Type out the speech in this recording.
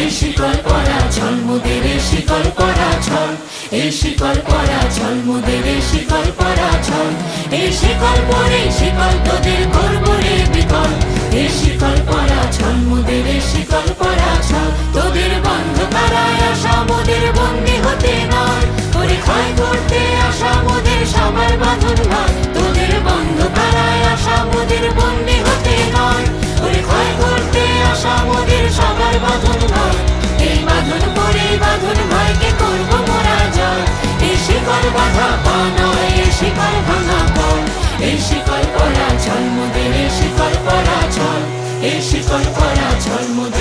এই শিকল পরা ছল মোদের শিকল পরা ছল এই শিকল পরা ছল মোদের শিকল পরা ছল এই শিকল পরে শিকল তোদের করবো রে বিকল এই শিকল পরা ছল মোদের শিকল পরা ছল তোদের বন্ধ কারায় আসা মোদের বন্দি হতে নয় ওরে ক্ষয় করতে আসা মোদের সবার বাঁধন নয় তোদের বন্ধ কারায় আসা মোদের বন্দি হতে নয় ওরে ক্ষয় করতে আসা মোদের সবার বাঁধন নয় এই বাঁধন পরে বাঁধন ভয়কে করবো মোরা জয় এই শিকল বাঁধা পা নয় এই শিকল ভাঙা পর এই শিকল পরা ছল মোদের শিকল পরা ছল এই শিকল পরা ছল মোদের